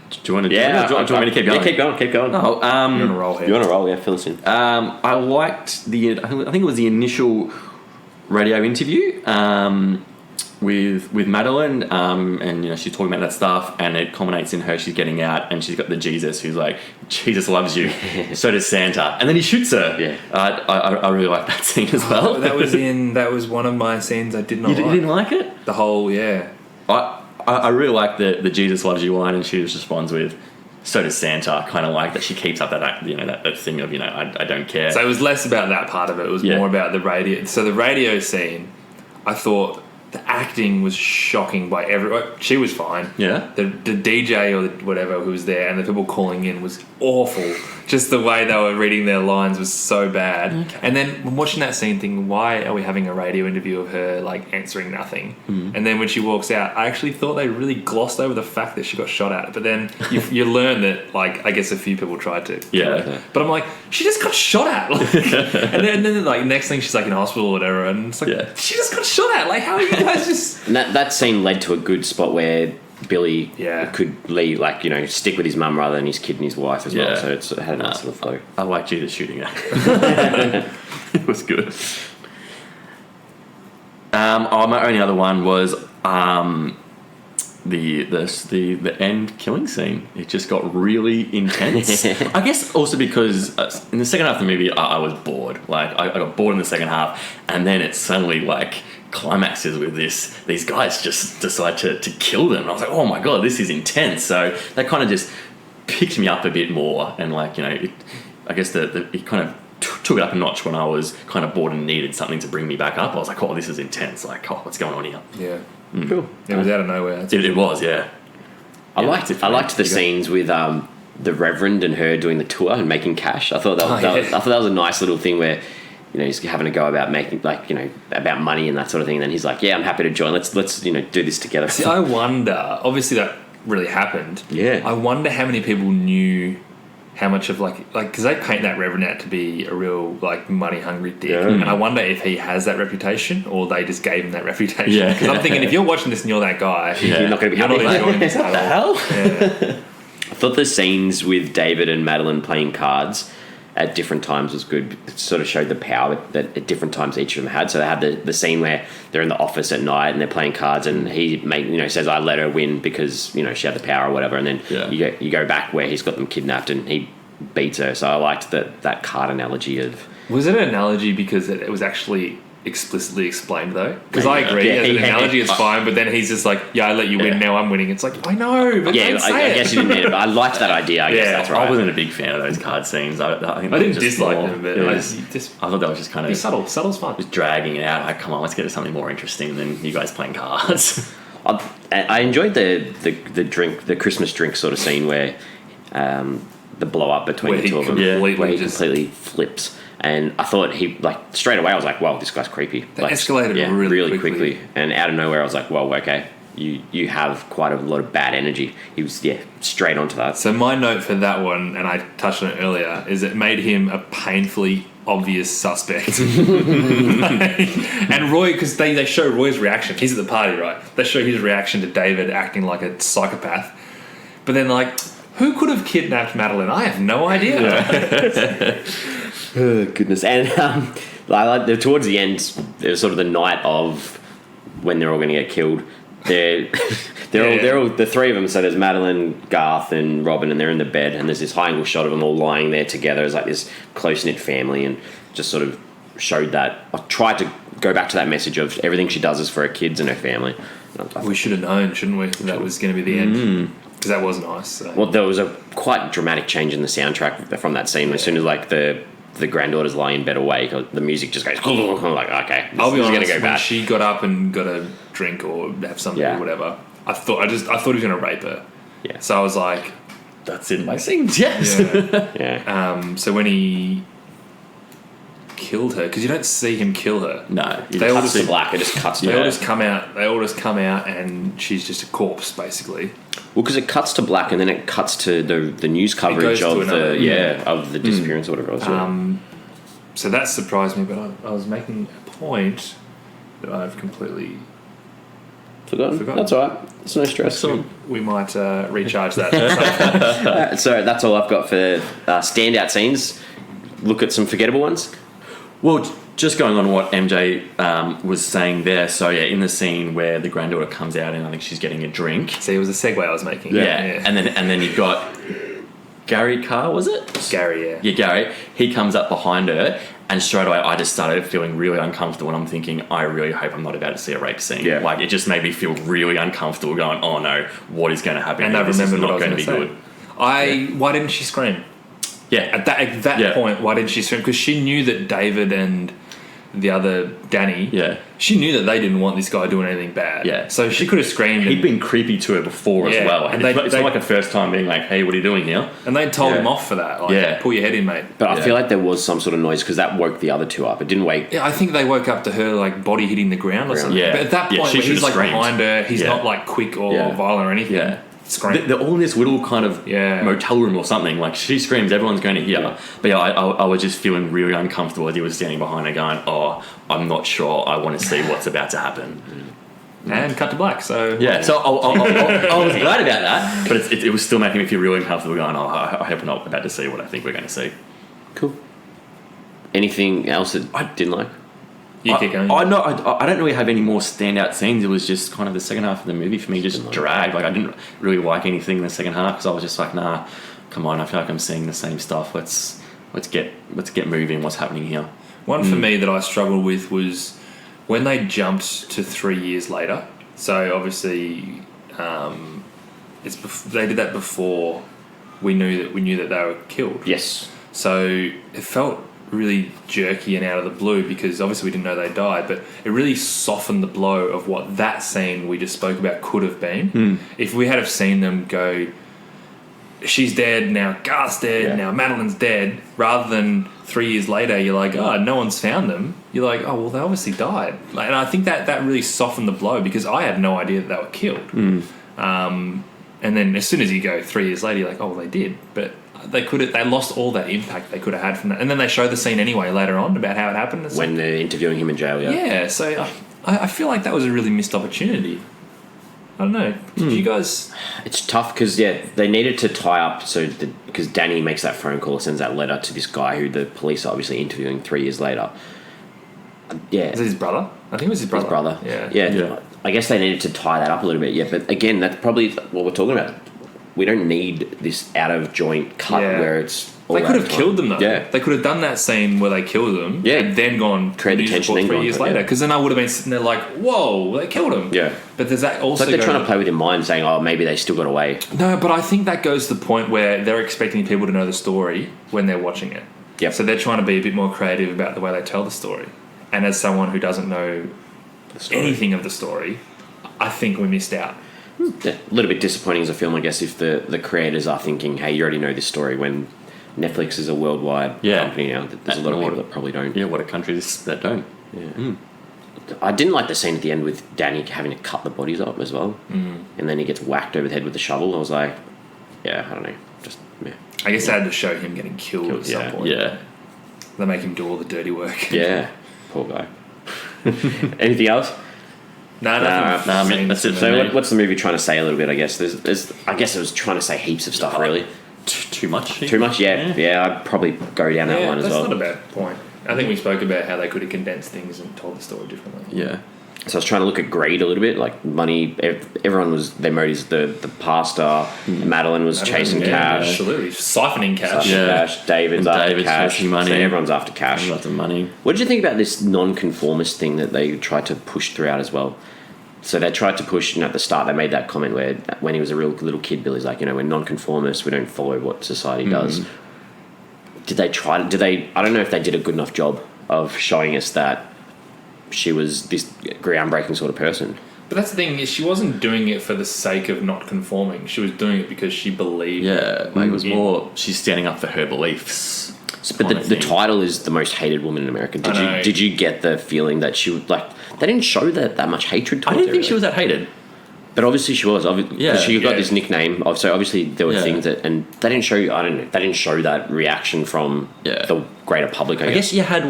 Do you want to? Yeah, do you want me to keep going? Yeah, keep going. Oh, You're on a roll here. You're on a roll, yeah. Fill us in. I liked I think it was the initial radio interview with Madeline, and you know she's talking about that stuff, and it culminates in her. She's getting out, and she's got the Jesus who's like, Jesus loves you, so does Santa, and then he shoots her. Yeah, I really like that scene as well. That was one of my scenes I did not. You like. didn't like it? The whole I really like the Jesus loves you line, and she just responds with, so does Santa. Kind of like that she keeps up that, you know, that thing of, you know, I don't care. So it was less about that part of it. It was more about the radio. So the radio scene, I thought the acting was shocking by everyone. She was fine. Yeah. The DJ or whatever who was there and the people calling in was awful. Just the way they were reading their lines was so bad. Okay. And then watching that scene thinking, why are we having a radio interview of her like answering nothing? And then when she walks out, I actually thought they really glossed over the fact that she got shot at. But then you learn that, like, I guess a few people tried to kill her. But I'm like, she just got shot at. Like, and then like next thing she's like in hospital or whatever, and it's like, she just got shot at. Like, how are you guys just... And that scene led to a good spot where Billy could leave, like, you know, stick with his mum rather than his kid and his wife as well. So it had a nice little flow. I liked you shooting it. It was good. My only other one was the end killing scene. It just got really intense. I guess also because in the second half of the movie I was bored. Like I got bored in the second half, and then it suddenly like climaxes with these guys just decide to kill them, and I was like, oh my God, this is intense. So that kind of just picked me up a bit more, and like, you know, I guess it kind of took it up a notch when I was kind of bored and needed something to bring me back up. I was like, oh, this is intense. Like, oh, what's going on here? Yeah. Cool. It was out of nowhere. It was, yeah. I liked the scenes with the Reverend and her doing the tour and making cash. I thought that was a nice little thing where, you know, he's having to go about making, like, you know, about money and that sort of thing. And then he's like, yeah, I'm happy to join. Let's you know, do this together. See, I wonder, obviously that really happened. Yeah. I wonder how many people knew how much of like because they paint that Reverend out to be a real like money hungry dick, and I wonder if he has that reputation or they just gave him that reputation. Yeah, because I'm thinking if you're watching this and you're that guy, you're not going to be happy. You're not enjoying this what the hell? Yeah. I thought the scenes with David and Madeline playing cards at different times was good. It sort of showed the power that at different times each of them had. So they had the scene where they're in the office at night and they're playing cards, and he says, I let her win because, you know, she had the power or whatever. And then you go back where he's got them kidnapped and he beats her. So I liked that card analogy of... Was it an analogy because it was actually explicitly explained though? Because I agree, as an analogy it's fine, but then he's just like, I let you win, now I'm winning. It's like, I know, but don't say I guess you didn't need it, but I liked that idea. I guess that's right. I wasn't a big fan of those card scenes. I didn't dislike them, but I thought that was just kind of... Be subtle. Subtle's fun. Just dragging it out. Like, come on, let's get to something more interesting than you guys playing cards. I enjoyed the drink, the Christmas drink sort of scene where the blow up between the two of them, where he completely flips. And I thought straight away I was like, wow, this guy's creepy. That escalated really quickly. And out of nowhere I was like, well, okay, you have quite a lot of bad energy. He was, straight onto that. So my note for that one, and I touched on it earlier, is it made him a painfully obvious suspect. And Roy, because they show Roy's reaction. He's at the party, right? They show his reaction to David acting like a psychopath. But then, like, who could have kidnapped Madeline? I have no idea. Oh, goodness. And towards the end, it was sort of the night of when they're all going to get killed. They're all the three of them. So there's Madeline, Garth, and Robin, and they're in the bed. And there's this high angle shot of them all lying there together as like this close knit family, and just sort of showed that. I tried to go back to that message of everything she does is for her kids and her family. We should have known, shouldn't we? That was going to be the end. Because that was nice. So. Well, there was a quite dramatic change in the soundtrack from that scene. As soon as like the granddaughter's lying in bed awake, the music just goes. I'm like, okay, I'll be honest. Gonna go when bad. she got up and got a drink or have something or whatever, I thought he was going to rape her. Yeah. So I was like, That's in my scenes, yes. Yeah. So when he killed her, because you don't see him kill her. No. They all Cuts just to black. It just cuts to They all black. just come out. They all just come out, and she's just a corpse, basically. Well, because it cuts to black and then it cuts to the news coverage goes to of another- of the disappearance or whatever else. So that surprised me, but I was making a point that I've completely Forgotten? Forgotten. That's all right. It's no stress. we might recharge that. So that's all I've got for standout scenes. Look at some forgettable ones. Well, just going on what MJ was saying there. So yeah, in the scene where the granddaughter comes out and I think she's getting a drink. See, it was a segue I was making. Yeah. And then you got Gary Carr, was it? Gary, yeah. Yeah, Gary. He comes up behind her, and straight away I just started feeling really uncomfortable. And I'm thinking, I really hope I'm not about to see a rape scene. Yeah. Like it just made me feel really uncomfortable. Going, oh no, what is going to happen? And here? I This is remembered not what I going was to be going to say. good. Why didn't she scream? Yeah, At that point, why didn't she scream? Because she knew that David and the other Danny, she knew that they didn't want this guy doing anything bad. Yeah. So she could have screamed. He'd been creepy to her before as well. And it's not like a first time being like, hey, what are you doing here? And they told him off for that. Like, pull your head in, mate. But I feel like there was some sort of noise because that woke the other two up. It didn't wake. Yeah, I think they woke up to her like body hitting the ground or something. Yeah. But at that Yeah, point, she when he's should've like screamed. behind her, he's not like quick or violent or anything. Yeah. Scream. They're all in this little kind of motel room or something. Like she screams, everyone's going to hear. Yeah. But yeah, I was just feeling really uncomfortable as he was standing behind her, going, "Oh, I'm not sure. I want to see what's about to happen." And cut to black. So Yeah, so I was glad about that, but it was still making me feel really uncomfortable. Going, "Oh, I hope we're not about to see what I think we're going to see." Cool. Anything else that I didn't like? you keep going. I don't really have any more standout scenes. It was just kind of the second half of the movie for me just dragged. Like I didn't really like anything in the second half because I was just like, nah, come on. I feel like I'm seeing the same stuff. Let's get moving. What's happening here? One for me that I struggled with was when they jumped to 3 years later. So obviously, they did that before we knew that they were killed. Yes. So it felt really jerky and out of the blue because obviously we didn't know they died, but it really softened the blow of what that scene we just spoke about could have been. If we had have seen them go, she's dead, now Garth's dead, now Madeline's dead, rather than 3 years later you're like, oh, no one's found them. You're like, oh, well, they obviously died. And I think that really softened the blow because I had no idea that they were killed. And then as soon as you go 3 years later, you're like, oh, well, they did. But they lost all that impact they could have had from that. And then they show the scene anyway later on about how it happened. And When they're interviewing him in jail, yeah, so I feel like that was a really missed opportunity. I don't know. Did you guys... It's tough because, they needed to tie up because Danny makes that phone call, sends that letter to this guy who the police are obviously interviewing 3 years later. Yeah. Is it his brother? I think it was his brother. Yeah. I guess they needed to tie that up a little bit, but again, that's probably what we're talking about. We don't need this out-of-joint cut where it's... They could have killed them, though. Yeah. They could have done that scene where they killed them and then gone... Create the tension, then 3 gone, years later. Because then I would have been sitting there like, whoa, they killed him. Yeah. But there's that also... It's like they're trying to play with your mind, saying, oh, maybe they still got away. No, but I think that goes to the point where they're expecting people to know the story when they're watching it. Yep. So they're trying to be a bit more creative about the way they tell the story. And as someone who doesn't know anything of the story, I think we missed out. Yeah, a little bit disappointing as a film, I guess, if the creators are thinking, hey, you already know this story, when Netflix is a worldwide company now. There's a lot of people that probably don't. Yeah, what are countries that don't? Yeah. I didn't like the scene at the end with Danny having to cut the bodies up as well. And then he gets whacked over the head with the shovel. I was like, I don't know. I guess they had to show him getting killed at some point. Yeah. They make him do all the dirty work. Yeah. Poor guy. Anything else? No, that's it. So what's the movie trying to say a little bit, I guess? I guess it was trying to say heaps of stuff, really. Too much? Too much? Yeah. I'd probably go down that one as well. That's not a bad point. I think we spoke about how they could have condensed things and told the story differently. Yeah. So I was trying to look at greed a little bit, like money. Everyone was, their motives, the pastor, Madeline was chasing cash. Absolutely. Siphoning cash. Cash. David's after cash. chasing money. So everyone's after cash. Lots of money. What did you think about this non-conformist thing that they tried to push throughout as well? So they tried to push, at the start they made that comment where when he was a real little kid, Billy's like, we're non-conformists, we don't follow what society does. I don't know if they did a good enough job of showing us that she was this groundbreaking sort of person. But that's the thing, is she wasn't doing it for the sake of not conforming. She was doing it because she believed. Yeah, like it was more she's standing up for her beliefs. But the title is the most hated woman in America. Did you get the feeling that she would, like, they didn't show that much hatred towards her? I didn't think she was that hated. But obviously she was. She got this nickname. So obviously there were things that, and they didn't show. I don't know. They didn't show that reaction from the greater public. I guess you had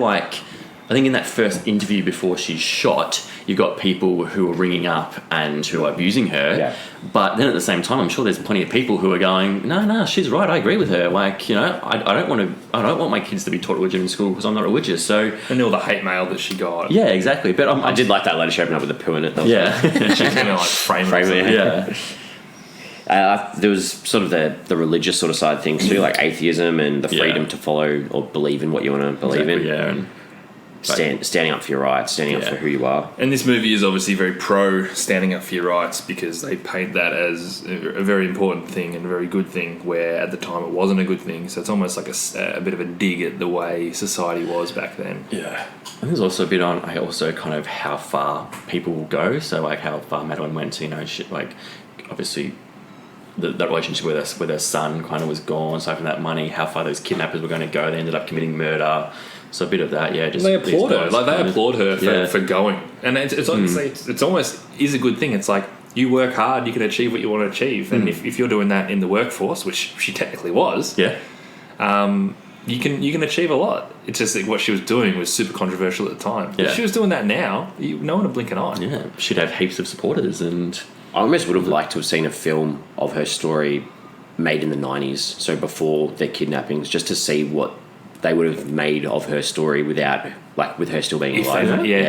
I think in that first interview before she's shot, you got people who were ringing up and who are abusing her. Yeah. But then at the same time, I'm sure there's plenty of people who are going, no, she's right. I agree with her. I don't want my kids to be taught religion in school because I'm not religious. So and all the hate mail that she got. Yeah, exactly. But I did like that letter she opened up with a poo in it. Yeah, she kind of frame it. Yeah. There was sort of the religious sort of side of things too, like atheism and the freedom to follow or believe in what you want to believe in. Yeah. And standing up for your rights, standing up for who you are. And this movie is obviously very pro standing up for your rights because they paint that as a very important thing and a very good thing, where at the time it wasn't a good thing. So it's almost like a bit of a dig at the way society was back then. Yeah. And there's also a bit on also kind of how far people will go. So like how far Madeline went to, obviously that relationship with her son kind of was gone. So from that money, how far those kidnappers were going to go, they ended up committing murder. So a bit of that, just they applaud her. They applaud her for going, and it's almost is a good thing. It's like you work hard, you can achieve what you want to achieve, and if you're doing that in the workforce, which she technically was, you can achieve a lot. It's just that what she was doing was super controversial at the time. If she was doing that now, no one would blink an eye. Yeah, she'd have heaps of supporters, and I almost would have liked to have seen a film of her story made in the 90s, so before their kidnappings, just to see what they would have made of her story with her still being alive.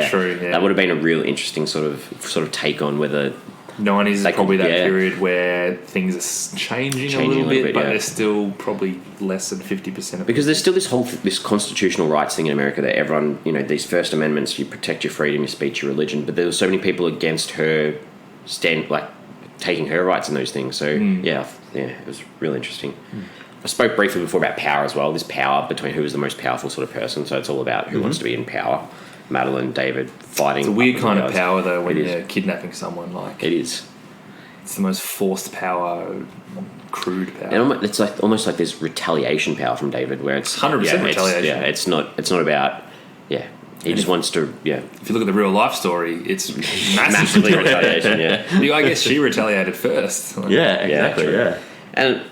True. Yeah. That would have been a real interesting sort of take on whether 90s is probably that period where things are changing a little bit, but they're still probably less than 50% of because there's still this constitutional rights thing in America that everyone, these First Amendments, you protect your freedom, your speech, your religion, but there were so many people against her taking her rights in those things. So it was really interesting. I spoke briefly before about power as well. This power between who is the most powerful sort of person. So it's all about who wants to be in power. Madeline, David, fighting. It's a weird kind of power though when you're kidnapping someone. It is. It's the most forced power, crude power. And it's almost like there's retaliation power from David, where it's 100% retaliation. It's not about He just wants to, If you look at the real life story, it's massively retaliation, I guess she retaliated first. Exactly. And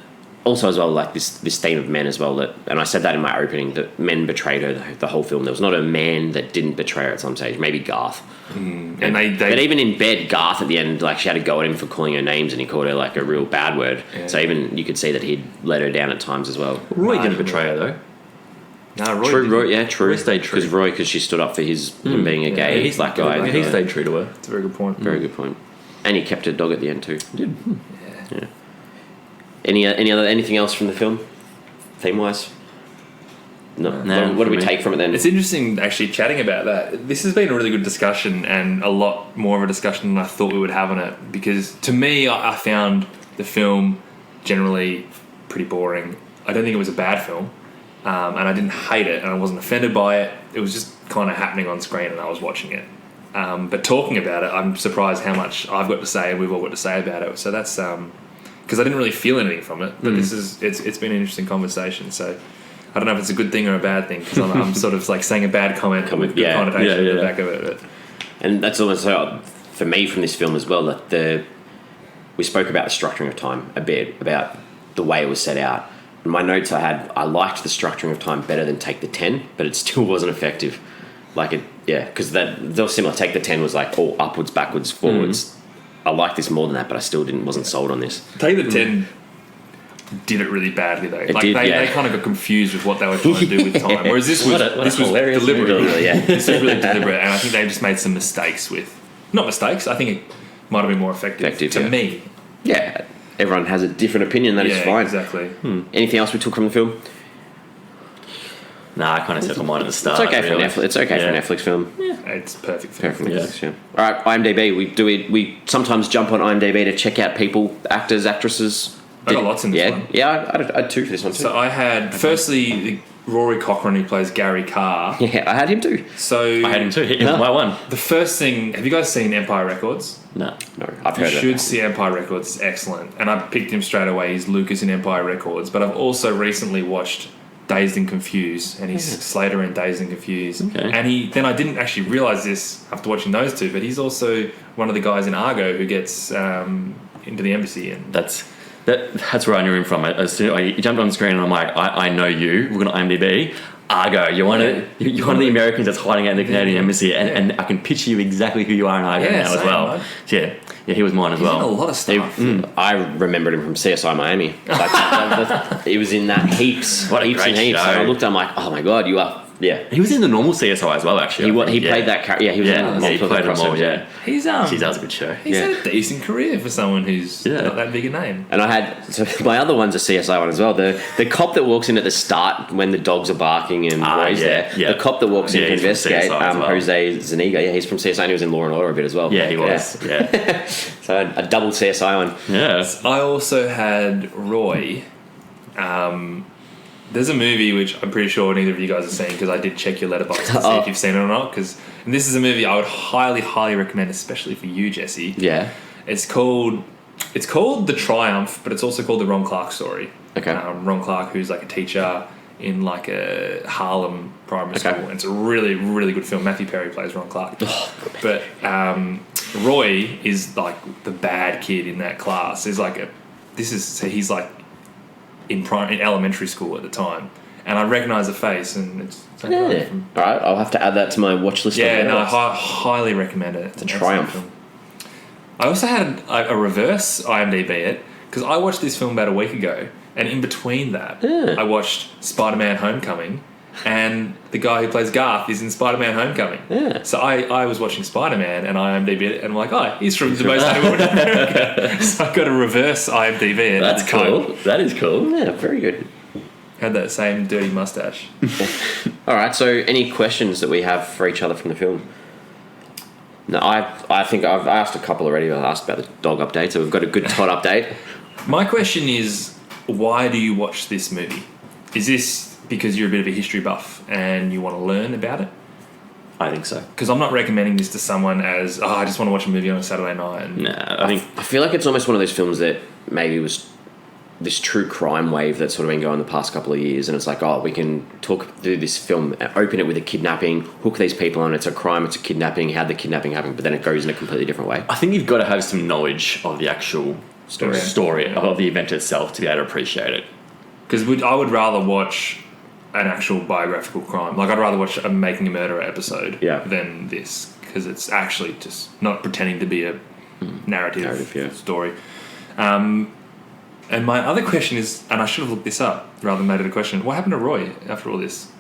also as well, like this theme of men as well, and I said that in my opening, that men betrayed her the whole film. There was not a man that didn't betray her at some stage, maybe Garth. And but even in bed, Garth at the end, she had to go at him for calling her names, and he called her a real bad word. Yeah. So even you could see that he'd let her down at times as well. Roy didn't betray her though. No, Roy true. Roy stayed true. Because she stood up for him being a gay black guy. He stayed true to her. That's a very good point. Very good point. And he kept her dog at the end too. He did. Yeah. Anything else from the film, theme wise? No. What do we take from it then? It's interesting actually chatting about that. This has been a really good discussion and a lot more of a discussion than I thought we would have on it, because to me I found the film generally pretty boring. I don't think it was a bad film, and I didn't hate it and I wasn't offended by it. It was just kind of happening on screen and I was watching it. But talking about it, I'm surprised how much I've got to say and we've all got to say about it. So that's because I didn't really feel anything from it, but it's been an interesting conversation. So I don't know if it's a good thing or a bad thing, because I'm sort of saying a bad comment with good connotation at the back of it. And that's also for me from this film as well, that we spoke about the structuring of time a bit, about the way it was set out. In my notes I liked the structuring of time better than Take the 10, but it still wasn't effective. Because they were similar. Take the 10 was all upwards, backwards, forwards. I like this more than that, but I still wasn't sold on this. Take the 10, did it really badly though. They kind of got confused with what they were trying to do with time. Whereas this was hilarious deliberate. movie. Yeah. This was really deliberate, and I think they just made some mistakes with. Not mistakes. I think it might have been more effective to me. Yeah. Everyone has a different opinion. That is fine. Exactly. Anything else we took from the film? Nah, I kind of said mine at the start. It's okay for really. Netflix. It's okay for a Netflix film. It's perfect. Perfect for Netflix. Yeah. All right, IMDb. We sometimes jump on IMDb to check out people, actors, actresses. I got lots in this one. Yeah, I had 2 for this one too. So I had firstly Rory Cochrane, who plays Gary Carr. Yeah, I had him too. So I had him too. He was my one. The first thing, have you guys seen Empire Records? No. No, I've You heard should of see Empire Records. It's excellent. And I picked him straight away. He's Lucas in Empire Records. But I've also recently watched Dazed and Confused, and he's Slater in Dazed and Confused. Okay. And then I didn't actually realise this after watching those two, but he's also one of the guys in Argo who gets into the embassy. And That's where I knew him from. As soon he jumped on the screen and I'm like, I know you. We're going to IMDb. Argo, you're one of the Americans that's hiding out in the Canadian embassy, and I can picture you exactly who you are in Argo now as well. Man. Yeah, he was mine as He's well. in a lot of stuff. I remembered him from CSI Miami. He was in that heaps. What a heaps great and heaps. show. And I looked, I'm like, oh my god, you are. Yeah. He was in the normal CSI as well, actually. He played that character. Yeah, he was in he played them all. Yeah, He's that was a good show. He's had a decent career for someone who's not that big a name. And I had my other one's a CSI one as well. The cop that walks in at the start when the dogs are barking and Roy's there. Yeah. The cop that walks in to he's from investigate, CSI as well. Jose Zuniga. Yeah, he's from CSI and he was in Law and Order a bit as well. Yeah, he was. Yeah. So a double CSI one. Yeah. I also had Roy. There's a movie which I'm pretty sure neither of you guys have seen because I did check your letterbox to see if you've seen it or not. And this is a movie I would highly, highly recommend, especially for you, Jesse. Yeah. It's called The Triumph, but it's also called The Ron Clark Story. Okay. Ron Clark, who's like a teacher in like a Harlem primary school. And it's a really, really good film. Matthew Perry plays Ron Clark. But Roy is like the bad kid in that class. He's like he's like in elementary school at the time, and I recognise the face, and it's All right, I'll have to add that to my watch list. I highly recommend it. It's a triumph. film. I also had a reverse IMDb it because I watched this film about a week ago, and in between that, I watched Spider-Man: Homecoming, and the guy who plays Garth is in Spider-Man: Homecoming. Yeah. So I was watching Spider-Man, and I IMDb it, and I'm like, oh, he's from the most hated woman in America. So I got a reverse IMDb it. That's cool. That is cool. Yeah, very good. Had that same dirty mustache. All right, so any questions that we have for each other from the film? No, I think I've asked a couple already. I asked about the dog update, so we've got a good Todd update. My question is, why do you watch this movie? Is this because you're a bit of a history buff and you want to learn about it? I think so. Because I'm not recommending this to someone as, I just want to watch a movie on a Saturday night. I feel like it's almost one of those films that maybe was this true crime wave that's sort of been going the past couple of years, and it's like, we can do this film, open it with a kidnapping, hook these people on, it's a crime, it's a kidnapping, how'd the kidnapping happen, but then it goes in a completely different way. I think you've got to have some knowledge of the actual story of the event itself to be able to appreciate it. Because I would rather watch an actual biographical crime. Like, I'd rather watch a Making a Murderer episode than this, because it's actually just not pretending to be a narrative story. And my other question is, and I should have looked this up rather than made it a question, what happened to Roy after all this?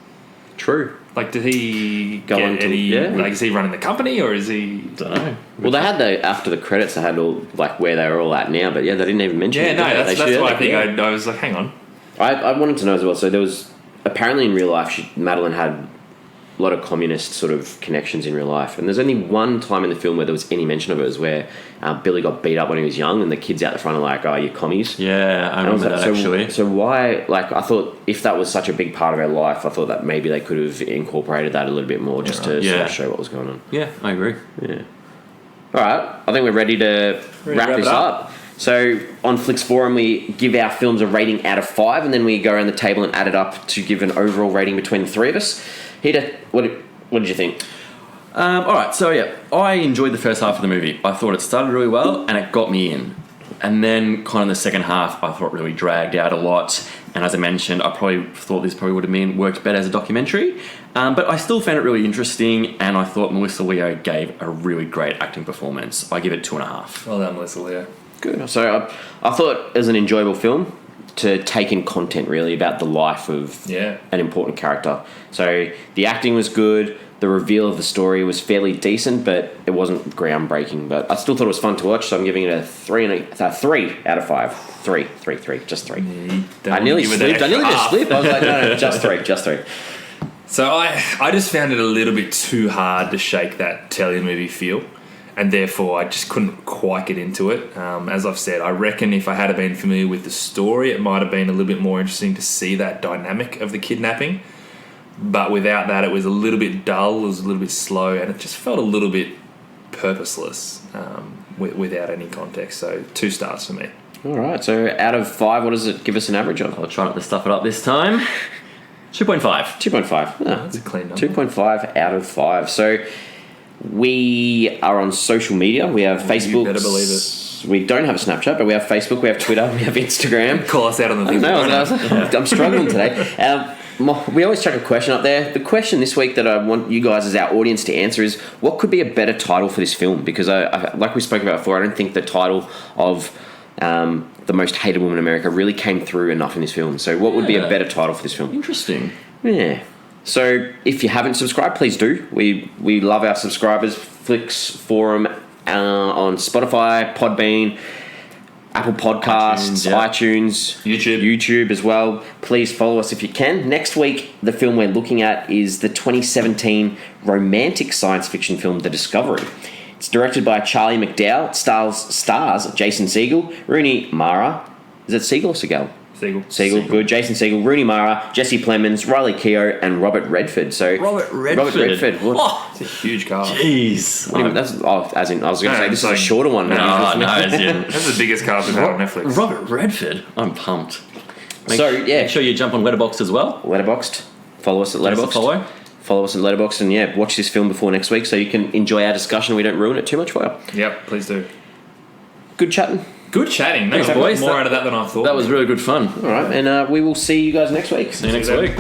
True. Like, did he Go on get to- any... yeah. Like, is he running the company, or is he... Don't know. Well, they had after the credits, they had all, like, where they were all at now, but they didn't even mention it. Yeah, no, did they? that's why I think I was like, hang on. I wanted to know as well, so there was, apparently in real life, Madeline had a lot of communist sort of connections in real life, and there's only one time in the film where there was any mention of it, was where Billy got beat up when he was young, and the kids out the front are like, you commies. Yeah, I remember that actually. So why, like, I thought if that was such a big part of our life, I thought that maybe they could have incorporated that a little bit more to sort of show what was going on. Yeah, I agree. Yeah. All right, I think we're ready to wrap this up. So on Flix Forum, we give our films a rating out of 5, and then we go around the table and add it up to give an overall rating between the three of us. Hita, what did you think? All right, so I enjoyed the first half of the movie. I thought it started really well and it got me in. And then kind of the second half, I thought really dragged out a lot. And as I mentioned, I probably thought this probably would have worked better as a documentary. But I still found it really interesting, and I thought Melissa Leo gave a really great acting performance. I give it 2.5. Well done, Melissa Leo. Good. So I thought it was an enjoyable film. to take in content really about the life of an important character. So the acting was good. The reveal of the story was fairly decent, but it wasn't groundbreaking. But I still thought it was fun to watch, so I'm giving it a 3 out of 5. 3, just 3. I nearly slipped. I was like, no, just 3. So I just found it a little bit too hard to shake that telemovie feel, and therefore I just couldn't quite get into it. As I've said, I reckon if I had been familiar with the story, it might have been a little bit more interesting to see that dynamic of the kidnapping. But without that, it was a little bit dull, it was a little bit slow, and it just felt a little bit purposeless without any context. So 2 stars for me. All right, so out of 5, what does it give us an average of? I'll try not to stuff it up this time. 2.5. 2.5. Oh, that's a clean number. 2.5 out of 5. So we are on social media. We have Facebook. You better believe it. We don't have a Snapchat, but we have Facebook, we have Twitter, we have Instagram. Call us out on the things. I'm struggling today. We always chuck a question up there. The question this week that I want you guys as our audience to answer is, what could be a better title for this film? Because I like we spoke about before, I don't think the title of The Most Hated Woman in America really came through enough in this film. So what would be a better title for this film? Interesting. Yeah. So if you haven't subscribed, please do. We love our subscribers. Flix Forum on Spotify, Podbean, Apple Podcasts, iTunes, YouTube as well. Please follow us if you can. Next week, the film we're looking at is the 2017 romantic science fiction film, The Discovery. It's directed by Charlie McDowell. Stars Jason Segel, Rooney Mara. Is it Segel or Segel? Segel, good. Jason Segel, Rooney Mara, Jesse Plemons, Riley Keough, and Robert Redford. So Robert Redford. It's a huge cast. Jeez. I was going to say this is a shorter one. No, that's the biggest cast we've had on Netflix. Robert Redford. I'm pumped. Make sure you jump on Letterboxd as well. Letterboxd. Follow us at Letterboxd. Follow us at Letterboxd, and watch this film before next week so you can enjoy our discussion. We don't ruin it too much for you. Yep, please do. Good chatting. Good chatting. Thanks, boys. More out of that than I thought. That was really good fun. All right, and we will see you guys next week. See you next week.